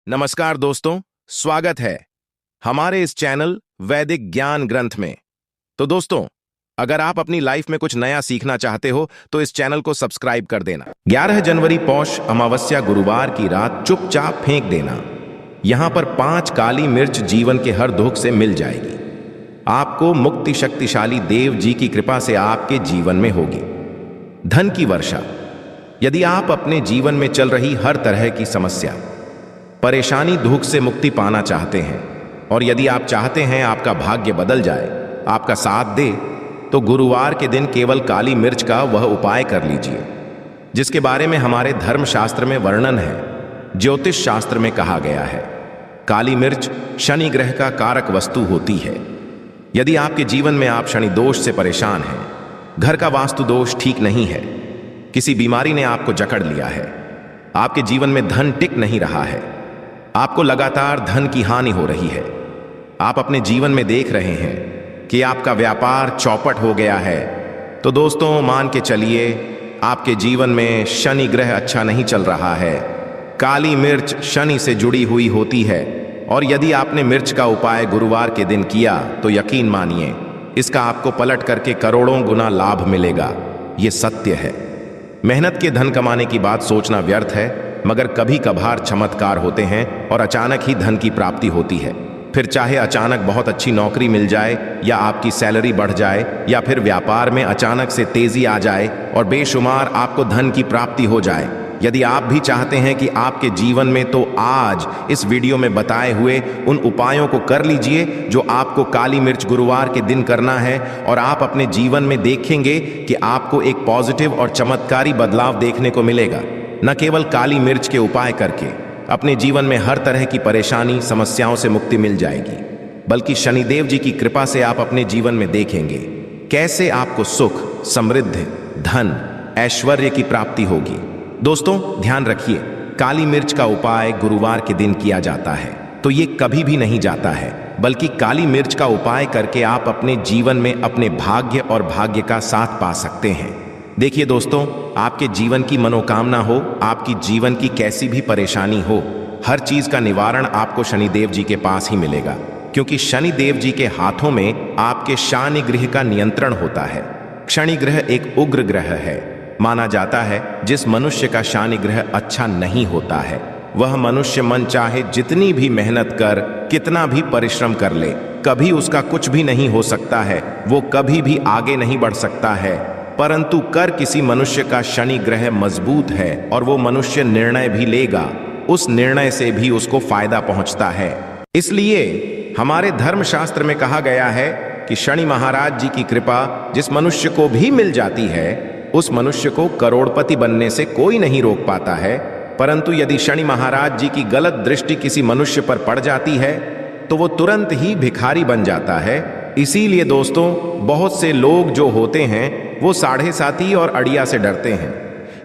नमस्कार दोस्तों, स्वागत है हमारे इस चैनल वैदिक ज्ञान ग्रंथ में। तो दोस्तों, अगर आप अपनी लाइफ में कुछ नया सीखना चाहते हो तो इस चैनल को सब्सक्राइब कर देना। 11 जनवरी पौष अमावस्या गुरुवार की रात चुपचाप फेंक देना। यहां पर 5 काली मिर्च जीवन के हर दुख से मिल जाएगी। आपको मुक्ति शक्तिशाली देव जी की कृपा से आपके जीवन में होगी धन की वर्षा। यदि आप अपने जीवन में चल रही हर तरह की समस्या, परेशानी, दुख से मुक्ति पाना चाहते हैं और यदि आप चाहते हैं आपका भाग्य बदल जाए, आपका साथ दे, तो गुरुवार के दिन केवल काली मिर्च का वह उपाय कर लीजिए जिसके बारे में हमारे धर्मशास्त्र में वर्णन है, ज्योतिष शास्त्र में कहा गया है। काली मिर्च शनि ग्रह का कारक वस्तु होती है। यदि आपके जीवन में आप शनि दोष से परेशान हैं, घर का वास्तु दोष ठीक नहीं है, किसी बीमारी ने आपको जकड़ लिया है, आपके जीवन में धन टिक नहीं रहा है, आपको लगातार धन की हानि हो रही है, आप अपने जीवन में देख रहे हैं कि आपका व्यापार चौपट हो गया है, तो दोस्तों मान के चलिए आपके जीवन में शनि ग्रह अच्छा नहीं चल रहा है। काली मिर्च शनि से जुड़ी हुई होती है और यदि आपने मिर्च का उपाय गुरुवार के दिन किया तो यकीन मानिए इसका आपको पलट करके करोड़ों गुना लाभ मिलेगा। ये सत्य है। मेहनत के धन कमाने की बात सोचना व्यर्थ है, मगर कभी कभार चमत्कार होते हैं और अचानक ही धन की प्राप्ति होती है। फिर चाहे अचानक बहुत अच्छी नौकरी मिल जाए या आपकी सैलरी बढ़ जाए या फिर व्यापार में अचानक से तेजी आ जाए और बेशुमार आपको धन की प्राप्ति हो जाए। यदि आप भी चाहते हैं कि आपके जीवन में, तो आज इस वीडियो में बताए हुए उन उपायों को कर लीजिए जो आपको काली मिर्च गुरुवार के दिन करना है और आप अपने जीवन में देखेंगे कि आपको एक पॉजिटिव और चमत्कारी बदलाव देखने को मिलेगा। न केवल काली मिर्च के उपाय करके अपने जीवन में हर तरह की परेशानी, समस्याओं से मुक्ति मिल जाएगी, बल्कि शनिदेव जी की कृपा से आप अपने जीवन में देखेंगे कैसे आपको सुख, समृद्धि, धन, ऐश्वर्य की प्राप्ति होगी। दोस्तों ध्यान रखिए, काली मिर्च का उपाय गुरुवार के दिन किया जाता है तो ये कभी भी नहीं जाता है, बल्कि काली मिर्च का उपाय करके आप अपने जीवन में अपने भाग्य और भाग्य का साथ पा सकते हैं। देखिए दोस्तों, आपके जीवन की मनोकामना हो, आपकी जीवन की कैसी भी परेशानी हो, हर चीज का निवारण आपको शनिदेव जी के पास ही मिलेगा, क्योंकि शनिदेव जी के हाथों में आपके शानि ग्रह का नियंत्रण होता है। शनि ग्रह एक उग्र ग्रह है। माना जाता है जिस मनुष्य का शानि ग्रह अच्छा नहीं होता है, वह मनुष्य मन चाहे जितनी भी मेहनत कर, कितना भी परिश्रम कर ले, कभी उसका कुछ भी नहीं हो सकता है, वो कभी भी आगे नहीं बढ़ सकता है। परंतु कर किसी मनुष्य का शनि ग्रह मजबूत है और वो मनुष्य निर्णय भी लेगा, उस निर्णय से भी उसको फायदा पहुंचता है। इसलिए हमारे धर्मशास्त्र में कहा गया है कि शनि महाराज जी की कृपा जिस मनुष्य को भी मिल जाती है, उस मनुष्य को करोड़पति बनने से कोई नहीं रोक पाता है। परंतु यदि शनि महाराज जी की गलत दृष्टि किसी मनुष्य पर पड़ जाती है तो वो तुरंत ही भिखारी बन जाता है। इसीलिए दोस्तों, बहुत से लोग जो होते हैं वो साढ़े साती और अड़िया से डरते हैं।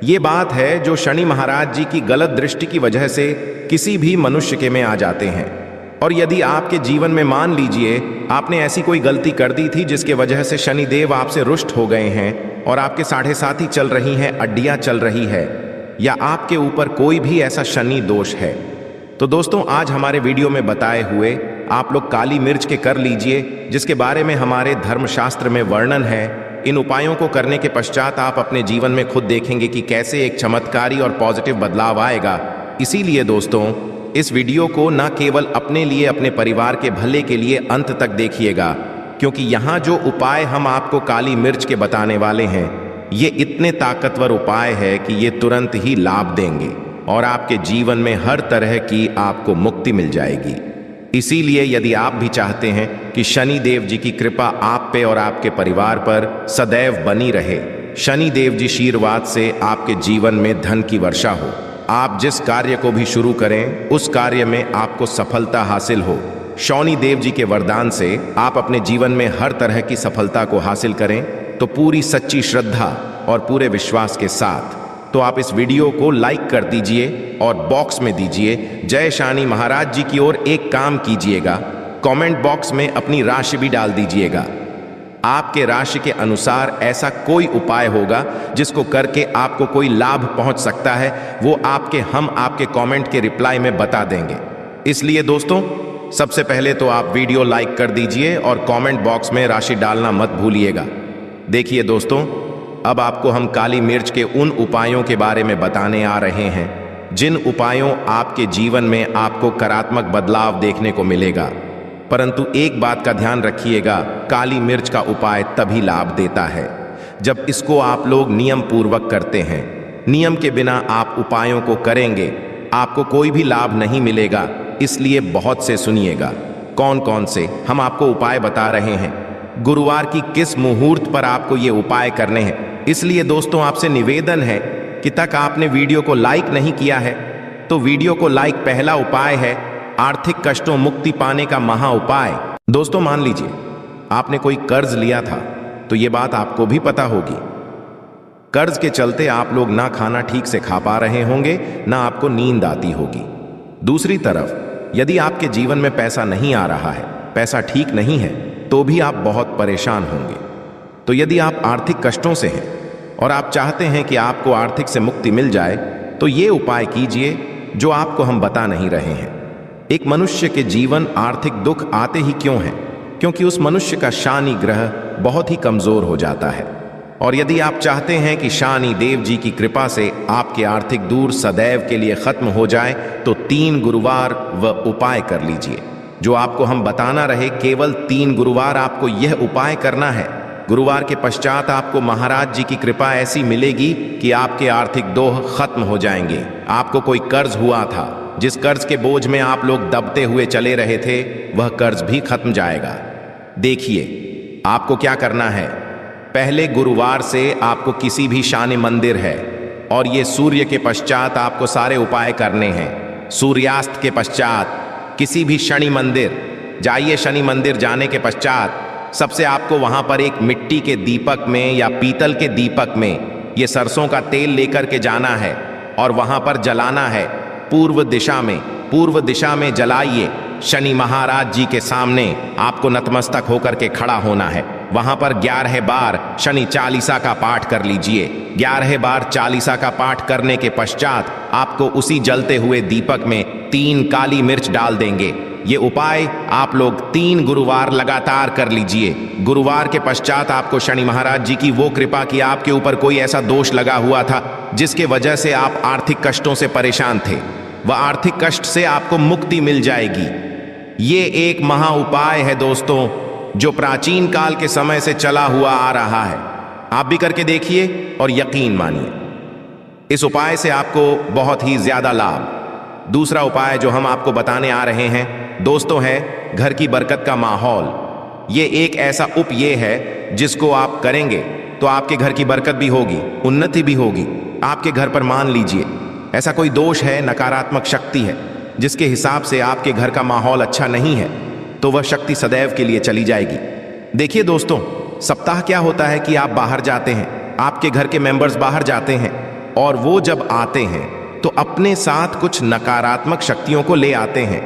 ये बात है जो शनि महाराज जी की गलत दृष्टि की वजह से किसी भी मनुष्य के में आ जाते हैं। और यदि आपके जीवन में मान लीजिए आपने ऐसी कोई गलती कर दी थी जिसके वजह से शनिदेव आपसे रुष्ट हो गए हैं और आपके साढ़े साती चल रही हैं, अड्डियां चल रही है, या आपके ऊपर कोई भी ऐसा शनि दोष है, तो दोस्तों आज हमारे वीडियो में बताए हुए आप लोग काली मिर्च के कर लीजिए जिसके बारे में हमारे धर्मशास्त्र में वर्णन है। इन उपायों को करने के पश्चात आप अपने जीवन में खुद देखेंगे कि कैसे एक चमत्कारी और पॉजिटिव बदलाव आएगा। इसीलिए दोस्तों, इस वीडियो को न केवल अपने लिए, अपने परिवार के भले के लिए अंत तक देखिएगा, क्योंकि यहाँ जो उपाय हम आपको काली मिर्च के बताने वाले हैं, ये इतने ताकतवर उपाय है कि ये तुरंत ही लाभ देंगे और आपके जीवन में हर तरह की आपको मुक्ति मिल जाएगी। इसीलिए यदि आप भी चाहते हैं कि शनि देव जी की कृपा आप पे और आपके परिवार पर सदैव बनी रहे, शनि देव जी आशीर्वाद से आपके जीवन में धन की वर्षा हो, आप जिस कार्य को भी शुरू करें उस कार्य में आपको सफलता हासिल हो, शनि देव जी के वरदान से आप अपने जीवन में हर तरह की सफलता को हासिल करें, तो पूरी सच्ची श्रद्धा और पूरे विश्वास के साथ तो आप इस वीडियो को लाइक कर दीजिए और बॉक्स में दीजिए जय शनि महाराज जी की ओर। एक काम कीजिएगा, कमेंट बॉक्स में अपनी राशि भी डाल दीजिएगा। आपके राशि के अनुसार ऐसा कोई उपाय होगा जिसको करके आपको कोई लाभ पहुंच सकता है, वो हम आपके कमेंट के रिप्लाई में बता देंगे। इसलिए दोस्तों, सबसे पहले तो आप वीडियो लाइक कर दीजिए और कमेंट बॉक्स में राशि डालना मत भूलिएगा। देखिए दोस्तों, अब आपको हम काली मिर्च के उन उपायों के बारे में बताने आ रहे हैं जिन उपायों आपके जीवन में आपको सकारात्मक बदलाव देखने को मिलेगा। परंतु एक बात का ध्यान रखिएगा, काली मिर्च का उपाय तभी लाभ देता है जब इसको आप लोग नियम पूर्वक करते हैं। नियम के बिना आप उपायों को करेंगे, आपको कोई भी लाभ नहीं मिलेगा। इसलिए बहुत से सुनिएगा। कौन कौन से हम आपको उपाय बता रहे हैं, गुरुवार की किस मुहूर्त पर आपको ये उपाय करने हैं। इसलिए दोस्तों, आपसे निवेदन है कि तक आपने वीडियो को लाइक नहीं किया है तो वीडियो को लाइक। पहला उपाय है आर्थिक कष्टों मुक्ति पाने का महा उपाय। दोस्तों, मान लीजिए आपने कोई कर्ज लिया था, तो ये बात आपको भी पता होगी। कर्ज के चलते आप लोग ना खाना ठीक से खा पा रहे होंगे, ना आपको नींद आती होगी। दूसरी तरफ यदि आपके जीवन में पैसा नहीं आ रहा है, पैसा ठीक नहीं है, तो भी आप बहुत परेशान होंगे। तो यदि आप आर्थिक कष्टों से हैं और आप चाहते हैं कि आपको आर्थिक से मुक्ति मिल जाए, तो ये उपाय कीजिए जो आपको हम बता नहीं रहे हैं। एक मनुष्य के जीवन आर्थिक दुख आते ही क्यों हैं? क्योंकि उस मनुष्य का शनि ग्रह बहुत ही कमजोर हो जाता है। और यदि आप चाहते हैं कि शनि देव जी की कृपा से आपके आर्थिक दूर सदैव के लिए खत्म हो जाए, तो 3 गुरुवार व उपाय कर लीजिए जो आपको हम बताना रहे। केवल 3 गुरुवार आपको यह उपाय करना है। गुरुवार के पश्चात आपको महाराज जी की कृपा ऐसी मिलेगी कि आपके आर्थिक दोह खत्म हो जाएंगे। आपको कोई कर्ज हुआ था, जिस कर्ज के बोझ में आप लोग दबते हुए चले रहे थे, वह कर्ज भी खत्म जाएगा। देखिए, आपको क्या करना है। पहले गुरुवार से आपको किसी भी शनि मंदिर है, और ये सूर्य के पश्चात आपको सारे उपाय करने हैं। सूर्यास्त के पश्चात किसी भी शनि मंदिर जाइए। शनि मंदिर जाने के पश्चात सबसे आपको वहां पर एक मिट्टी के दीपक में या पीतल के दीपक में ये सरसों का तेल लेकर के जाना है और वहां पर जलाना है पूर्व दिशा में। पूर्व दिशा में जलाइए। शनि महाराज जी के सामने आपको नतमस्तक होकर के खड़ा होना है। वहां पर 11 बार शनि चालीसा का पाठ कर लीजिए। 11 बार चालीसा का पाठ करने के पश्चात आपको उसी जलते हुए दीपक में 3 काली मिर्च डाल देंगे। ये उपाय आप लोग 3 गुरुवार लगातार कर लीजिए। गुरुवार के पश्चात आपको शनि महाराज जी की वो कृपा कि आपके ऊपर कोई ऐसा दोष लगा हुआ था जिसके वजह से आप आर्थिक कष्टों से परेशान थे, वह आर्थिक कष्ट से आपको मुक्ति मिल जाएगी। ये एक महा उपाय है दोस्तों, जो प्राचीन काल के समय से चला हुआ आ रहा है। आप भी करके देखिए और यकीन मानिए, इस उपाय से आपको बहुत ही ज्यादा लाभ। दूसरा उपाय जो हम आपको बताने आ रहे हैं दोस्तों है घर की बरकत का माहौल। ये एक ऐसा ये है जिसको आप करेंगे तो आपके घर की बरकत भी होगी, उन्नति भी होगी। आपके घर पर मान लीजिए ऐसा कोई दोष है, नकारात्मक शक्ति है, जिसके हिसाब से आपके घर का माहौल अच्छा नहीं है, तो वह शक्ति सदैव के लिए चली जाएगी। देखिए दोस्तों, सप्ताह क्या होता है कि आप बाहर जाते हैं, आपके घर के मेंबर्स बाहर जाते हैं, और वो जब आते हैं तो अपने साथ कुछ नकारात्मक शक्तियों को ले आते हैं,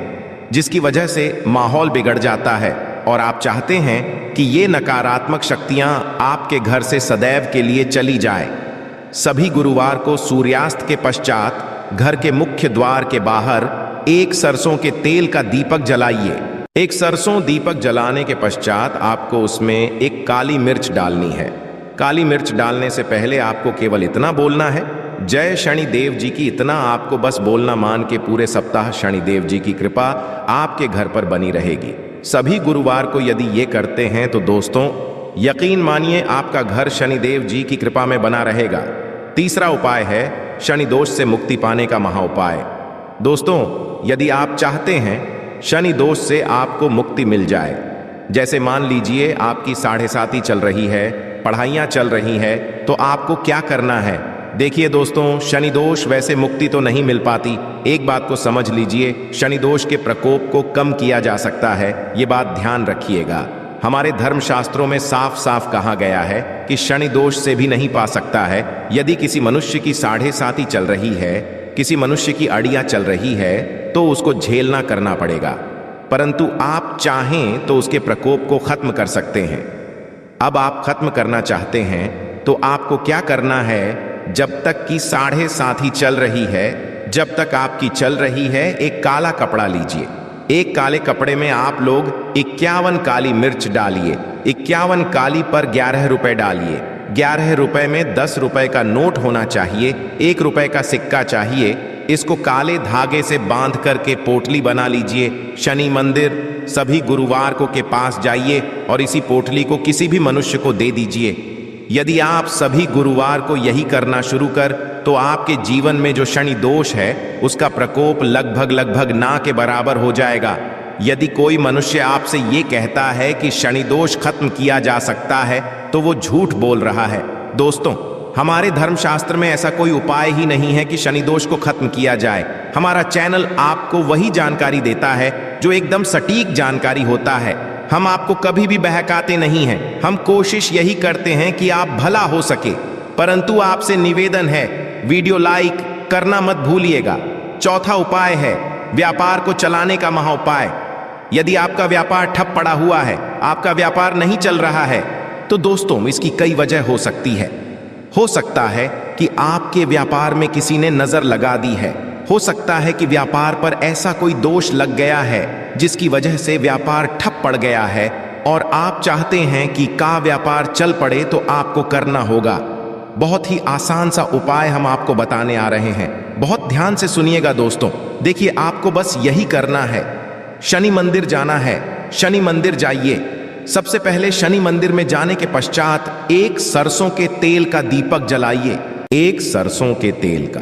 जिसकी वजह से माहौल बिगड़ जाता है। और आप चाहते हैं कि ये नकारात्मक शक्तियां आपके घर से सदैव के लिए चली जाए। सभी गुरुवार को सूर्यास्त के पश्चात घर के मुख्य द्वार के बाहर एक सरसों के तेल का दीपक जलाइए। एक सरसों दीपक जलाने के पश्चात आपको उसमें एक काली मिर्च डालनी है। काली मिर्च डालने से पहले आपको केवल इतना बोलना है, जय शनि देव जी की। इतना आपको बस बोलना, मान के पूरे सप्ताह शनि देव जी की कृपा आपके घर पर बनी रहेगी। सभी गुरुवार को यदि ये करते हैं तो दोस्तों यकीन मानिए आपका घर शनि देव जी की कृपा में बना रहेगा। तीसरा उपाय है शनि दोष से मुक्ति पाने का महा उपाय। दोस्तों, यदि आप चाहते हैं शनि दोष से आपको मुक्ति मिल जाए, जैसे मान लीजिए आपकी 7.5 चल रही है, पढ़ाइयाँ चल रही है, तो आपको क्या करना है। देखिए दोस्तों, शनि दोष वैसे मुक्ति तो नहीं मिल पाती। एक बात को समझ लीजिए, शनि दोष के प्रकोप को कम किया जा सकता है, ये बात ध्यान रखिएगा। हमारे धर्मशास्त्रों में साफ साफ कहा गया है कि शनि दोष से भी नहीं पा सकता है। यदि किसी मनुष्य की 7.5 चल रही है, किसी मनुष्य की अड़ियाँ चल रही है, तो उसको झेलना करना पड़ेगा, परंतु आप चाहें तो उसके प्रकोप को खत्म कर सकते हैं। अब आप खत्म करना चाहते हैं तो आपको क्या करना है, जब तक कि 7:30 ही चल रही है, जब तक आपकी चल रही है, एक काला कपड़ा लीजिए। एक काले कपड़े में आप लोग 51 काली मिर्च डालिए। 51 काली पर 11 रुपए डालिए। 11 रुपए में 10 रुपए का नोट होना चाहिए, 1 रुपए का सिक्का चाहिए। इसको काले धागे से बांध करके पोटली बना लीजिए। शनि मंदिर सभी गुरुवार को के पास जाइए और इसी पोटली को किसी भी मनुष्य को दे दीजिए। यदि आप सभी गुरुवार को यही करना शुरू कर तो आपके जीवन में जो शनि दोष है उसका प्रकोप लगभग ना के बराबर हो जाएगा। यदि कोई मनुष्य आपसे ये कहता है कि शनि दोष खत्म किया जा सकता है तो वो झूठ बोल रहा है। दोस्तों, हमारे धर्मशास्त्र में ऐसा कोई उपाय ही नहीं है कि शनि दोष को खत्म किया जाए। हमारा चैनल आपको वही जानकारी देता है जो एकदम सटीक जानकारी होता है। हम आपको कभी भी बहकाते नहीं हैं। हम कोशिश यही करते हैं कि आप भला हो सके। परंतु आपसे निवेदन है, वीडियो लाइक करना मत भूलिएगा। चौथा उपाय है व्यापार को चलाने का महाउपाय। यदि आपका व्यापार ठप पड़ा हुआ है, आपका व्यापार नहीं चल रहा है, तो दोस्तों इसकी कई वजह हो सकती है। हो सकता है कि आपके व्यापार में किसी ने नजर लगा दी है। हो सकता है कि व्यापार पर ऐसा कोई दोष लग गया है जिसकी वजह से व्यापार ठप पड़ गया है और आप चाहते हैं कि का व्यापार चल पड़े, तो आपको करना होगा। बहुत ही आसान सा उपाय हम आपको बताने आ रहे हैं। बहुत ध्यान से सुनिएगा दोस्तों। देखिए, आपको बस यही करना है। शनि मंदिर जाना है। शनि मंदिर जाइए। सबसे पहले शनि मंदिर में जाने के पश्चात एक सरसों के तेल का दीपक जलाइए। एक सरसों के तेल का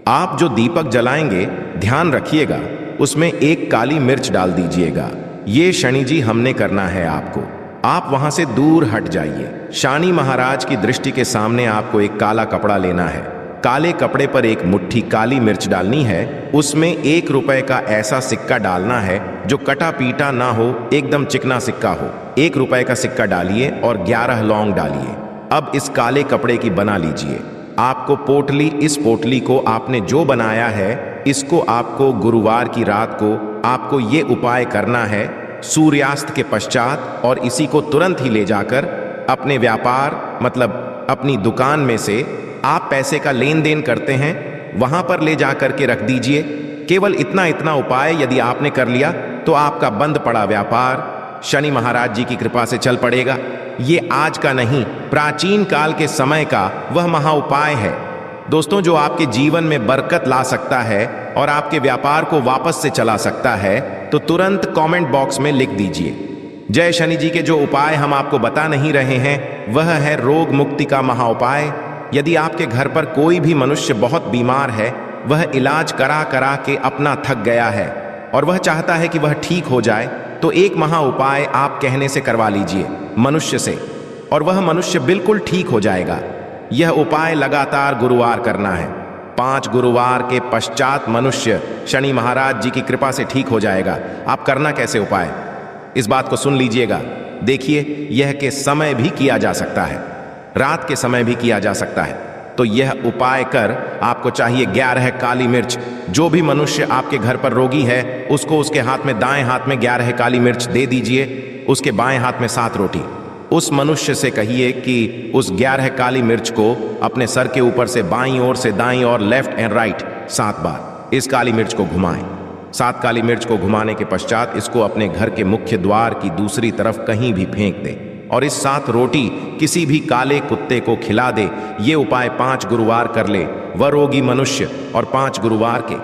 आप जो दीपक जलाएंगे, ध्यान रखिएगा उसमें एक काली मिर्च डाल दीजिएगा। ये शनि जी हमने करना है आपको। आप वहां से दूर हट जाइए। शनि महाराज की दृष्टि के सामने आपको एक काला कपड़ा लेना है। काले कपड़े पर एक मुट्ठी काली मिर्च डालनी है। उसमें 1 रुपए का ऐसा सिक्का डालना है जो कटा पीटा ना हो, एकदम चिकना सिक्का हो। 1 रुपए का सिक्का डालिए और 11 लौंग डालिए। अब इस काले कपड़े की बना लीजिए। आपको पोटली, इस पोटली को आपने जो बनाया है, इसको आपको गुरुवार की रात को आपको ये उपाय करना है सूर्यास्त के पश्चात, और इसी को तुरंत ही ले जाकर अपने व्यापार मतलब अपनी दुकान में से आप पैसे का लेन देन करते हैं वहां पर ले जाकर के रख दीजिए। केवल इतना उपाय यदि आपने कर लिया तो आपका बंद पड़ा व्यापार शनि महाराज जी की कृपा से चल पड़ेगा। ये आज का नहीं, प्राचीन काल के समय का वह महा उपाय है दोस्तों, जो आपके जीवन में बरकत ला सकता है और आपके व्यापार को वापस से चला सकता है। तो तुरंत कमेंट बॉक्स में लिख दीजिए। जय शनि जी के जो उपाय हम आपको बता नहीं रहे हैं वह है रोग मुक्ति का महा उपाय। यदि आपके घर पर कोई भी मनुष्य बहुत बीमार है, वह इलाज करा करा के अपना थक गया है और वह चाहता है कि वह ठीक हो जाए, तो एक महा उपाय आप कहने से करवा लीजिए मनुष्य से, और वह मनुष्य बिल्कुल ठीक हो जाएगा। यह उपाय लगातार गुरुवार करना है। 5 गुरुवार के पश्चात मनुष्य शनि महाराज जी की कृपा से ठीक हो जाएगा। आप करना कैसे उपाय, इस बात को सुन लीजिएगा। देखिए, यह के समय भी किया जा सकता है, रात के समय भी किया जा सकता है। तो यह उपाय कर आपको चाहिए 11 काली मिर्च। जो भी मनुष्य आपके घर पर रोगी है उसको उसके हाथ में, दाएं हाथ में 11 काली मिर्च दे दीजिए, उसके बाएं हाथ में 7 रोटी। उस मनुष्य से कहिए कि उस 11 काली मिर्च को अपने सर के ऊपर से बाईं ओर से दाईं ओर, लेफ्ट एंड राइट 7 बार इस काली मिर्च को घुमाएं। 7 काली मिर्च को घुमाने के पश्चात इसको अपने घर के मुख्य द्वार की दूसरी तरफ कहीं भी फेंक दें और इस 7 रोटी किसी भी काले कुत्ते को खिला दे। ये उपाय 5 गुरुवार कर ले वह रोगी मनुष्य, और 5 गुरुवार के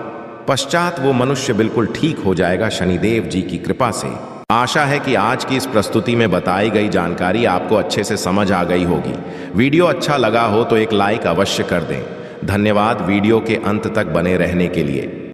पश्चात वो मनुष्य बिल्कुल ठीक हो जाएगा शनिदेव जी की कृपा से। आशा है कि आज की इस प्रस्तुति में बताई गई जानकारी आपको अच्छे से समझ आ गई होगी। वीडियो अच्छा लगा हो तो एक लाइक अवश्य कर दें। धन्यवाद वीडियो के अंत तक बने रहने के लिए।